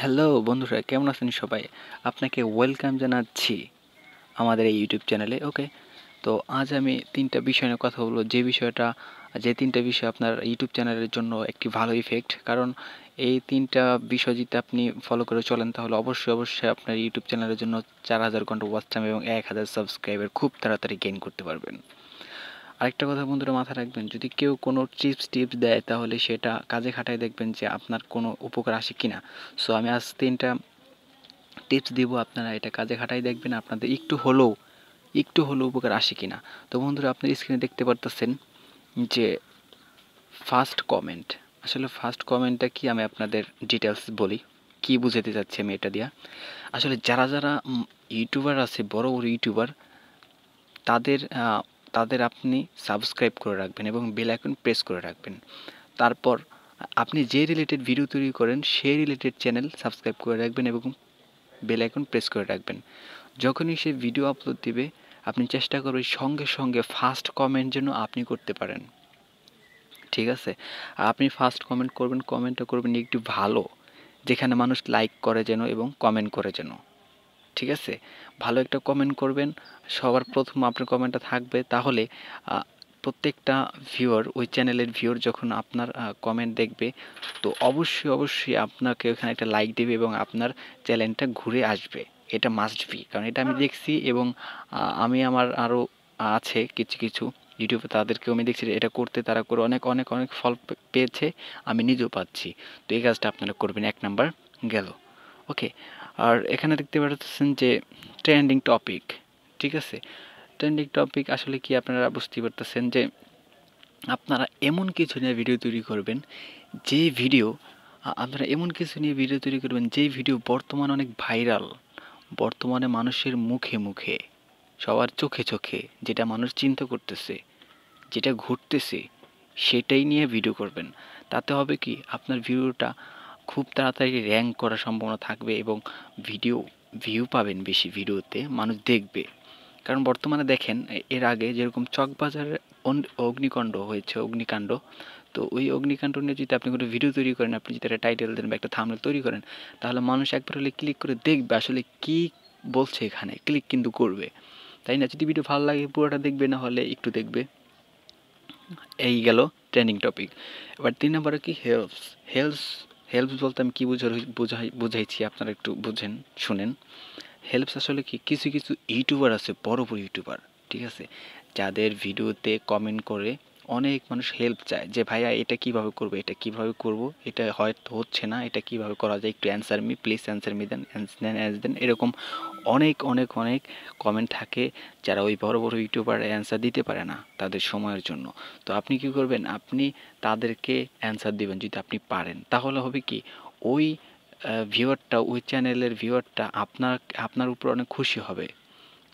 Hello বন্ধুরা, কেমন আছেন সবাই? আপনাকে ওয়েলকাম জানাচ্ছি আমাদের এই ইউটিউব চ্যানেলে। ওকে, তো আজ আমি ৩টা বিষয় নিয়ে কথা বলবো, যে ৩টা বিষয় আপনার ইউটিউব চ্যানেলের জন্য একটি ভালো ইফেক্ট। কারণ এই ৩টা বিষয় যদি আপনি ফলো করে চলেন তাহলে অবশ্যই আপনার ইউটিউব চ্যানেলের জন্য ৪,০০০ ঘন্টা ওয়াচ টাইম এবং ১,০০০ সাবস্ক্রাইবার খুব তাড়াতাড়ি গেইন করতে পারবেন। আরেকটা কথা বন্ধুরা মাথায় রাখবেন, যদি কেউ কোনো টিপস দেয় তাহলে সেটা কাজে খাটায় দেখবেন যে আপনার কোনো উপকার আসে কিনা। সো আমি আজ ৩টা টিপস দিব, আপনারা এটা কাজে খাটাই দেখবেন আপনাদের একটু হলেও উপকার আসে কিনা। তো বন্ধুরা, আপনার স্ক্রিনে দেখতে পারতেছেন যে ফার্স্ট কমেন্ট। আসলে ফার্স্ট কমেন্টটা কি আমি আপনাদের ডিটেলস বলি, কি বুঝাতে চাচ্ছি আমি এটা দিয়া। আসলে যারা ইউটিউবার আছে, বড় ইউটিউবার, তাদের তাদের আপনি সাবস্ক্রাইব করে রাখবেন এবং বেল আইকন প্রেস করে রাখবেন। তারপর আপনি যে রিলেটেড ভিডিও তৈরি করেন সেই রিলেটেড চ্যানেল সাবস্ক্রাইব করে রাখবেন এবং বেল আইকন প্রেস করে রাখবেন। যখনই সে ভিডিও আপলোড দিবে আপনি চেষ্টা করবেন সঙ্গে ফার্স্ট কমেন্ট যেন আপনি করতে পারেন। ঠিক আছে? আপনি ফার্স্ট কমেন্ট করবেন, কমেন্টটা করবেন একটু ভালো, যেখানে মানুষ লাইক করে যেন এবং কমেন্ট করে যেন। ঠিক আছে? ভালো একটা কমেন্ট করবেন, সবার প্রথম আপনার কমেন্টটা থাকবে। তাহলে আ প্রত্যেকটা ওই চ্যানেলের ভিউয়ার যখন আপনার কমেন্ট দেখবে, তো অবশ্যই আপনাকে ওখানে একটা লাইক দেবে এবং আপনার চ্যানেলটা ঘুরে আসবে। এটা মাস্ট বি। কারণ এটা আমি দেখছি এবং আমি আমার আরও আছে কিছু ইউটিউবে, তাদেরকেও আমি দেখছি যে এটা করতে, তারা করে অনেক ফল পেয়েছে। আমি নিজেও পাচ্ছি। তো এই কাজটা আপনারা করবেন, ১ নাম্বার গেল। ওকে, আর এখানে দেখতে পাচ্ছেন যে ট্রেন্ডিং টপিক। ঠিক আছে? ট্রেন্ডিং টপিক আসলে কি আপনারা বুঝতেই পারতেছেন যে আপনারা এমন কিছু নিয়ে ভিডিও তৈরি করবেন, যে ভিডিও আপনারা এমন কিছু নিয়ে ভিডিও তৈরি করবেন যেই ভিডিও বর্তমানে অনেক ভাইরাল, বর্তমানে মানুষের মুখে সবার চোখে যেটা মানুষ চিন্তা করতেছে, যেটা ঘটতেছে, সেটাই নিয়ে ভিডিও করবেন। তাতে হবে কি, আপনার ভিডিওটা খুব তাড়াতাড়ি র্যাঙ্ক করার সম্ভাবনা থাকবে এবং ভিডিও ভিউ পাবেন বেশি, ভিডিওতে মানুষ দেখবে। কারণ বর্তমানে দেখেন, এর আগে যেরকম চকবাজারের অগ্নিকাণ্ড, তো ওই অগ্নিকাণ্ড নিয়ে যদি আপনি কোনো ভিডিও তৈরি করেন, আপনি যদি একটা টাইটেল দেন বা একটা থাম্বনেল তৈরি করেন, তাহলে মানুষ একবার হলে ক্লিক করে দেখবে আসলে কি বলছে, এখানে ক্লিক কিন্তু করবে। তাই না? যদি ভিডিও ভালো লাগে পুরোটা দেখবে, না হলে একটু দেখবে। এই গেল ট্রেন্ডিং টপিক। এবার ৩ নম্বরে কি, হেল্পস। হেল্পস বলতে আমি কি বুঝাইছি আপনারা একটু বুঝেন, শুনেন। হেল্পস আসলে কি, কিছু ইউটিউবার আছে, বড় ইউটিউবার, ঠিক আছে? যাদের ভিডিওতে কমেন্ট করে অনেক মানুষ হেল্প চায় যে ভাইয়া এটা কিভাবে করব, এটা হয়তো হচ্ছে না, এটা কিভাবে করা যায়, একটু answer me, please answer me দেন, দেন, এরকম অনেক কমেন্ট থাকে, যারা ওই বড় ইউটিউবার অ্যান্সার দিতে পারে না তাদের সময়ের জন্য। তো আপনি কি করবেন, আপনি তাদেরকে অ্যান্সার দিবেন যদি আপনি পারেন। তাহলে হবে কি, ওই ওই চ্যানেলের ভিউয়ারটা আপনার উপর অনেক খুশি হবে।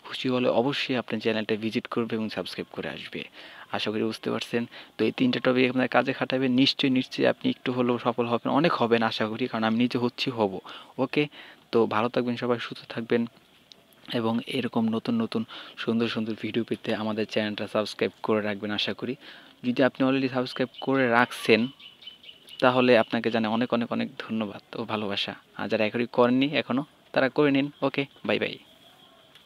খুশি হলে অবশ্যই আপনার চ্যানেলটা ভিজিট করবে এবং সাবস্ক্রাইব করে আসবে। আশা করি বুঝতে পারছেন। তো এই ৩টা টপিক আপনার কাজে খাটাবেন, নিশ্চয়ই আপনি একটু হলেও সফল হবেন, অনেক হবেন আশা করি, কারণ আমি নিজে হব। ওকে, তো ভালো থাকবেন সবাই, সুস্থ থাকবেন এবং এরকম নতুন সুন্দর ভিডিও পেতে আমাদের চ্যানেলটা সাবস্ক্রাইব করে রাখবেন আশা করি। যদি আপনি অলরেডি সাবস্ক্রাইব করে রাখছেন তাহলে আপনাকে জানাই অনেক ধন্যবাদ ও ভালোবাসা। আর যারা এখনই করেননি তারা করে নিন। ওকে, বাই।